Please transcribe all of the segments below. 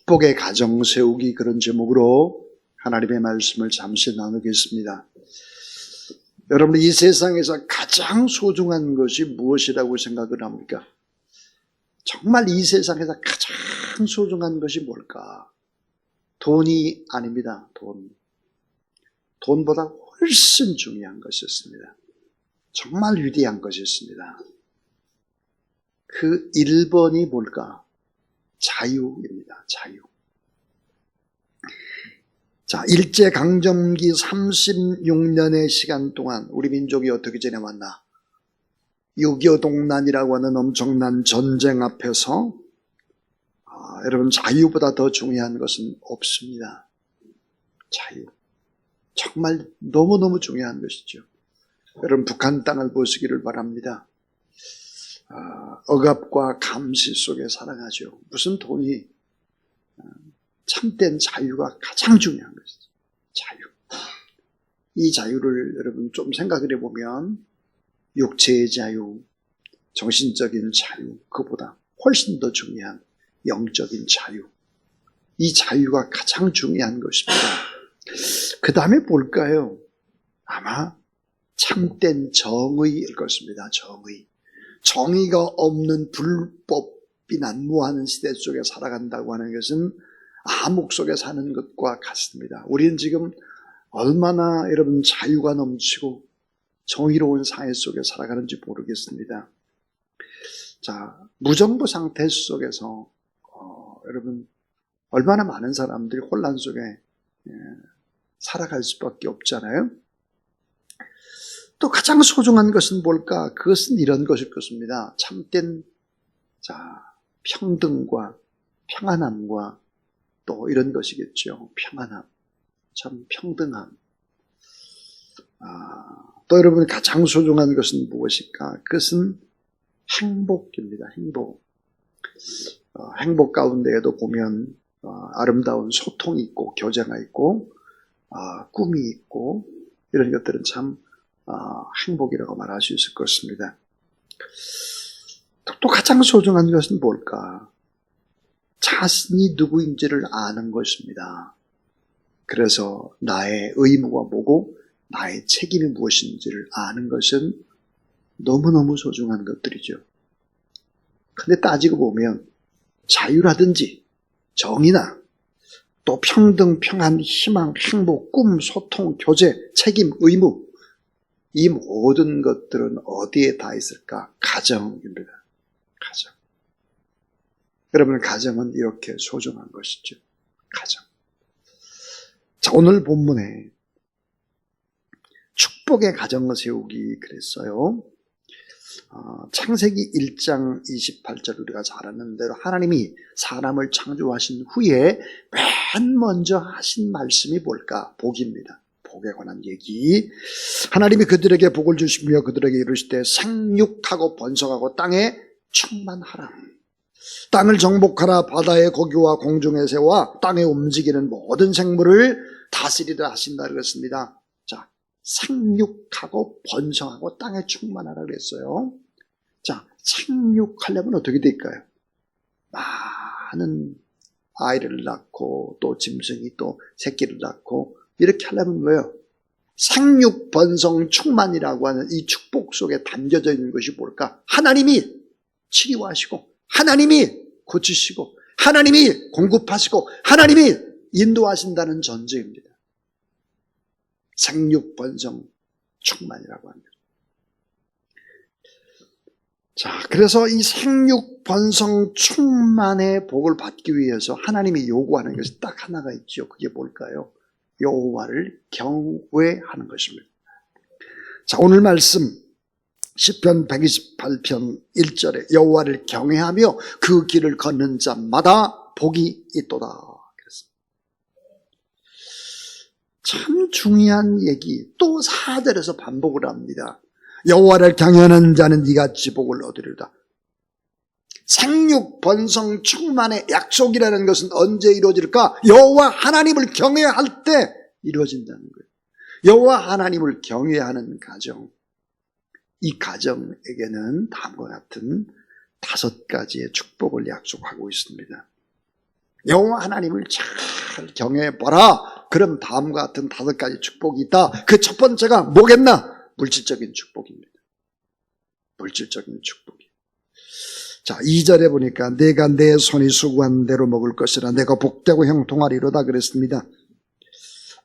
축복의 가정 세우기, 그런 제목으로 하나님의 말씀을 잠시 나누겠습니다. 여러분, 이 세상에서 가장 소중한 것이 무엇이라고 생각을 합니까? 정말 이 세상에서 가장 소중한 것이 뭘까? 돈이 아닙니다. 돈보다 훨씬 중요한 것이었습니다. 정말 위대한 것이었습니다. 그 1번이 뭘까? 자유입니다. 자유. 자, 일제강점기 36년의 시간 동안 우리 민족이 어떻게 지내왔나? 6.25 동란이라고 하는 엄청난 전쟁 앞에서 여러분, 자유보다 더 중요한 것은 없습니다. 자유. 정말 너무너무 중요한 것이죠. 여러분, 북한 땅을 보시기를 바랍니다. 억압과 감시 속에 살아가죠. 무슨 돈이, 참된 자유가 가장 중요한 것이죠. 자유. 이 자유를 여러분 좀 생각을 해보면 육체의 자유, 정신적인 자유, 그보다 훨씬 더 중요한 영적인 자유. 이 자유가 가장 중요한 것입니다. 그 다음에 뭘까요? 아마 참된 정의일 것입니다. 정의. 정의가 없는 불법이 난무하는 시대 속에 살아간다고 하는 것은 암흑 속에 사는 것과 같습니다. 우리는 지금 얼마나 여러분 자유가 넘치고 정의로운 사회 속에 살아가는지 모르겠습니다. 자, 무정부 상태 속에서 여러분 얼마나 많은 사람들이 혼란 속에 살아갈 수밖에 없잖아요. 또 가장 소중한 것은 뭘까? 그것은 이런 것일 것입니다. 참된 평등과 평안함과 또 이런 것이겠죠. 평안함, 참 평등함. 또 여러분 가장 소중한 것은 무엇일까? 그것은 행복입니다. 행복. 행복 가운데에도 보면 아름다운 소통이 있고 교제가 있고 꿈이 있고 이런 것들은 참 행복이라고 말할 수 있을 것입니다. 또 가장 소중한 것은 뭘까? 자신이 누구인지를 아는 것입니다. 그래서 나의 의무가 뭐고 나의 책임이 무엇인지를 아는 것은 너무너무 소중한 것들이죠. 근데 따지고 보면 자유라든지 정의나 또 평등, 평안, 희망, 행복, 꿈, 소통, 교제, 책임, 의무, 이 모든 것들은 어디에 다 있을까? 가정입니다. 가정. 여러분, 가정은 이렇게 소중한 것이죠. 가정. 자, 오늘 본문에 축복의 가정을 세우기 그랬어요. 창세기 1장 28절 우리가 잘 아는 대로 하나님이 사람을 창조하신 후에 맨 먼저 하신 말씀이 뭘까? 복입니다. 복에 관한 얘기. 하나님이 그들에게 복을 주시며 그들에게 이르시되 생육하고 번성하고 땅에 충만하라. 땅을 정복하라. 바다의 고기와 공중의 새와 땅에 움직이는 모든 생물을 다스리라 하신다 그랬습니다. 자, 생육하고 번성하고 땅에 충만하라 그랬어요. 자, 생육하려면 어떻게 될까요? 많은 아이를 낳고 또 짐승이 또 새끼를 낳고 이렇게 하려면 뭐예요? 생육, 번성, 충만이라고 하는 이 축복 속에 담겨져 있는 것이 뭘까? 하나님이 치료하시고 하나님이 고치시고 하나님이 공급하시고 하나님이 인도하신다는 전제입니다. 생육, 번성, 충만이라고 합니다. 자, 그래서 이 생육, 번성, 충만의 복을 받기 위해서 하나님이 요구하는 것이 딱 하나가 있죠. 그게 뭘까요? 여호와를 경외하는 것입니다. 자, 오늘 말씀 시편 128편 1절에 여호와를 경외하며 그 길을 걷는 자마다 복이 있도다. 참 중요한 얘기. 또 4절에서 반복을 합니다. 여호와를 경외하는 자는 이같이 복을 얻으리로다. 생육, 번성, 충만의 약속이라는 것은 언제 이루어질까? 여호와 하나님을 경외할 때 이루어진다는 거예요. 여호와 하나님을 경외하는 가정. 이 가정에게는 다음과 같은 5가지의 축복을 약속하고 있습니다. 여호와 하나님을 잘 경외해보라. 그럼 다음과 같은 5가지 축복이 있다. 그 첫 번째가 뭐겠나? 물질적인 축복입니다. 물질적인 축복이. 자, 2절에 보니까 내가 내 손이 수고한 대로 먹을 것이라 내가 복되고 형통하리로다 그랬습니다.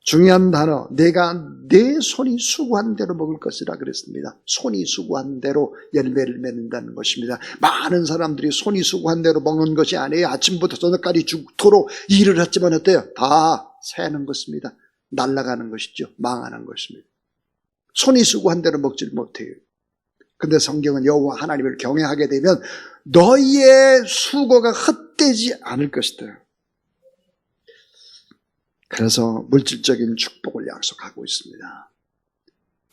중요한 단어, 내가 내 손이 수고한 대로 먹을 것이라 그랬습니다. 손이 수고한 대로 열매를 맺는다는 것입니다. 많은 사람들이 손이 수고한 대로 먹는 것이 아니에요. 아침부터 저녁까지 죽도록 일을 했지만 어때요? 다 새는 것입니다. 날아가는 것이죠. 망하는 것입니다. 손이 수고한 대로 먹질 못해요. 근데 성경은 여호와 하나님을 경외하게 되면 너희의 수고가 헛되지 않을 것이다. 그래서 물질적인 축복을 약속하고 있습니다.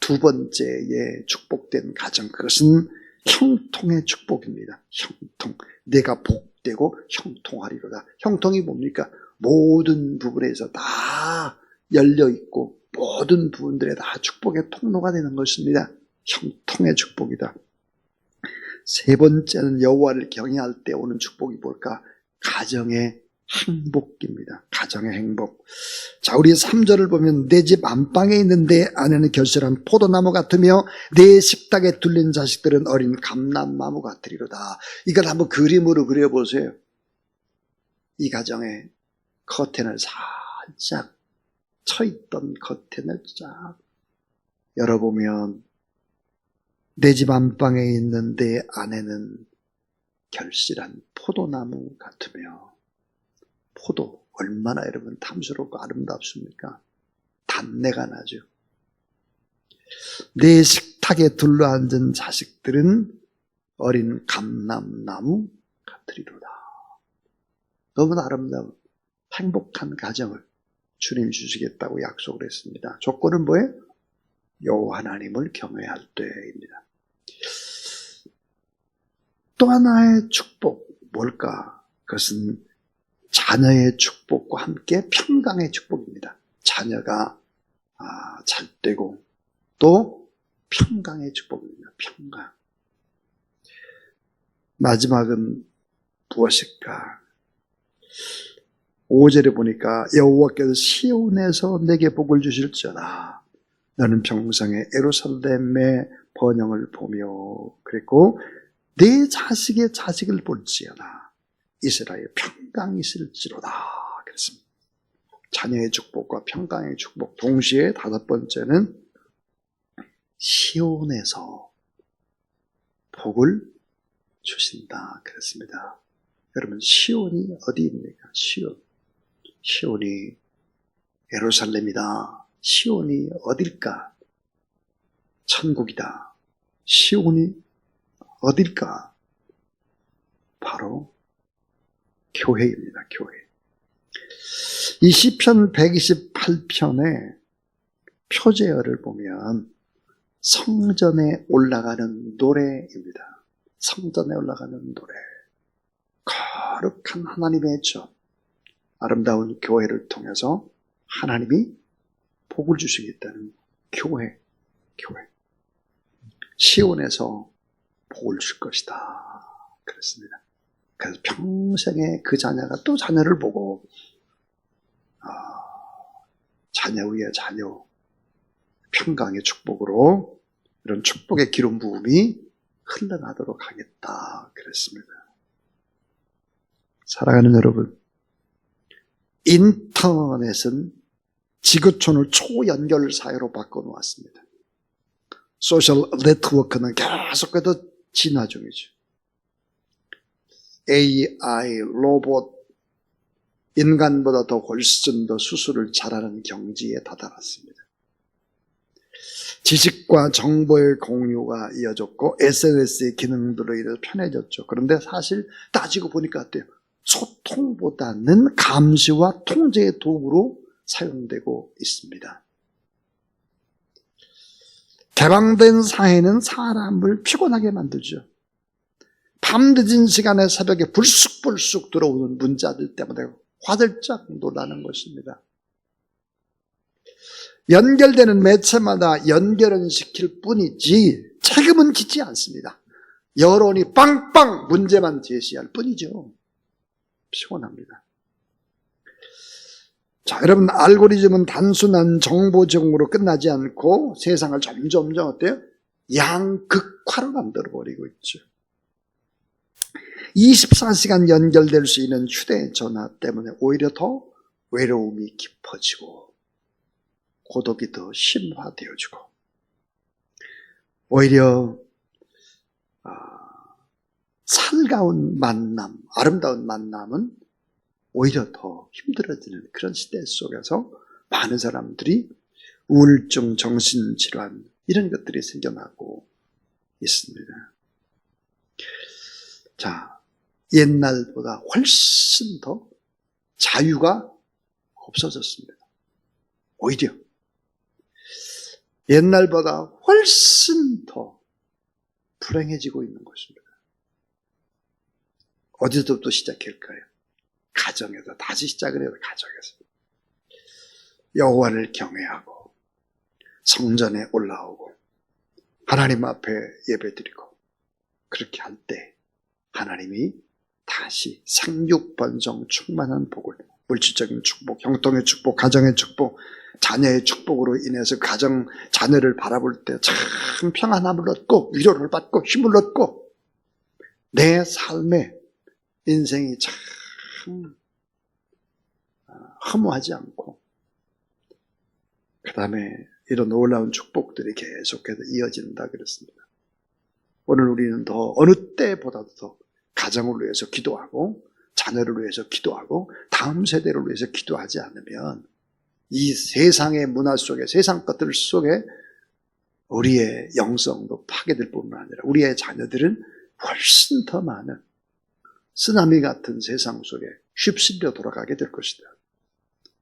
두 번째의 축복된 가정, 그것은 형통의 축복입니다. 형통. 내가 복되고 형통하리로다. 형통이 뭡니까? 모든 부분에서 다 열려있고 모든 부분들에 다 축복의 통로가 되는 것입니다. 형통의 축복이다. 세 번째는 여호와를 경외할 때 오는 축복이 뭘까? 가정의 행복입니다. 가정의 행복. 자, 우리 3절을 보면 내 집 안방에 있는 내 안에는 결실한 포도나무 같으며 내 식탁에 둘린 자식들은 어린 감람나무 같으리로다. 이걸 한번 그림으로 그려보세요. 이 가정에 커튼을 살짝 쳐있던 커튼을 쫙 열어보면 내 집 안방에 있는 내 안에는 결실한 포도나무 같으며, 포도 얼마나 여러분 탐스럽고 아름답습니까? 단내가 나죠. 내 식탁에 둘러앉은 자식들은 어린 감람나무 같으리로다. 너무나 아름다운 행복한 가정을 주님 주시겠다고 약속을 했습니다. 조건은 뭐예요? 여호와 하나님을 경외할 때입니다. 또 하나의 축복 뭘까? 그것은 자녀의 축복과 함께 평강의 축복입니다. 자녀가 잘 되고 또 평강의 축복입니다. 평강. 마지막은 무엇일까? 5절에 보니까 여호와께서 시온에서 내게 복을 주실지어다. 너는 평생에 예루살렘의 번영을 보며, 그랬고 내 자식의 자식을 볼지어다. 이스라엘 평강이 있을지로다. 그랬습니다. 자녀의 축복과 평강의 축복. 동시에 5번째는 시온에서 복을 주신다. 그랬습니다. 여러분, 시온이 어디입니까? 시온이 예루살렘이다. 시온이 어딜까? 천국이다. 시온이 어딜까? 바로 교회입니다. 교회. 이 시편 128편의 표제어를 보면 성전에 올라가는 노래입니다. 성전에 올라가는 노래. 거룩한 하나님의 전, 아름다운 교회를 통해서 하나님이 복을 주시겠다는 교회. 시온에서 복을 줄 것이다. 그랬습니다. 그래서 평생에 그 자녀가 또 자녀를 보고 자녀 위에 자녀, 평강의 축복으로 이런 축복의 기름 부음이 흘러나도록 하겠다. 그랬습니다. 사랑하는 여러분, 인터넷은 지구촌을 초연결 사회로 바꿔놓았습니다. 소셜 네트워크는 계속해서 진화 중이죠. AI, 로봇, 인간보다 더 훨씬 더 수술을 잘하는 경지에 다다랐습니다. 지식과 정보의 공유가 이어졌고 SNS의 기능들로 인해서 편해졌죠. 그런데 사실 따지고 보니까 어때요? 소통보다는 감시와 통제의 도구로 사용되고 있습니다. 개방된 사회는 사람을 피곤하게 만들죠. 밤늦은 시간에 새벽에 불쑥불쑥 들어오는 문자들 때문에 화들짝 놀라는 것입니다. 연결되는 매체마다 연결은 시킬 뿐이지 책임은 짓지 않습니다. 여론이 빵빵 문제만 제시할 뿐이죠. 피곤합니다. 자, 여러분, 알고리즘은 단순한 정보 제공으로 끝나지 않고 세상을 점점 어때요? 양극화로 만들어버리고 있죠. 24시간 연결될 수 있는 휴대전화 때문에 오히려 더 외로움이 깊어지고 고독이 더 심화되어지고 오히려 살가운 만남, 아름다운 만남은 오히려 더 힘들어지는 그런 시대 속에서 많은 사람들이 우울증, 정신질환 이런 것들이 생겨나고 있습니다. 자, 옛날보다 훨씬 더 자유가 없어졌습니다. 오히려 옛날보다 훨씬 더 불행해지고 있는 것입니다. 어디서부터 시작할까요? 가정에서 다시 시작을 해요. 가정에서 여호와를 경외하고 성전에 올라오고 하나님 앞에 예배드리고 그렇게 할 때 하나님이 다시 상륙번성 충만한 복을, 물질적인 축복, 형통의 축복, 가정의 축복, 자녀의 축복으로 인해서 가정, 자녀를 바라볼 때 참 평안함을 얻고 위로를 받고 힘을 얻고 내 삶의 인생이 참 허무하지 않고 그 다음에 이런 놀라운 축복들이 계속해서 이어진다 그랬습니다. 오늘 우리는 더 어느 때보다도 더 가정을 위해서 기도하고 자녀를 위해서 기도하고 다음 세대를 위해서 기도하지 않으면 이 세상의 문화 속에 세상 것들 속에 우리의 영성도 파괴될 뿐만 아니라 우리의 자녀들은 훨씬 더 많은 쓰나미 같은 세상 속에 휩쓸려 돌아가게 될 것이다.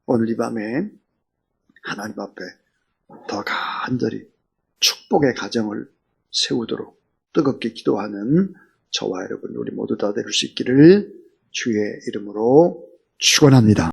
오늘 이 밤에 하나님 앞에 더 간절히 축복의 가정을 세우도록 뜨겁게 기도하는 저와 여러분 우리 모두 다 될 수 있기를 주의 이름으로 축원합니다.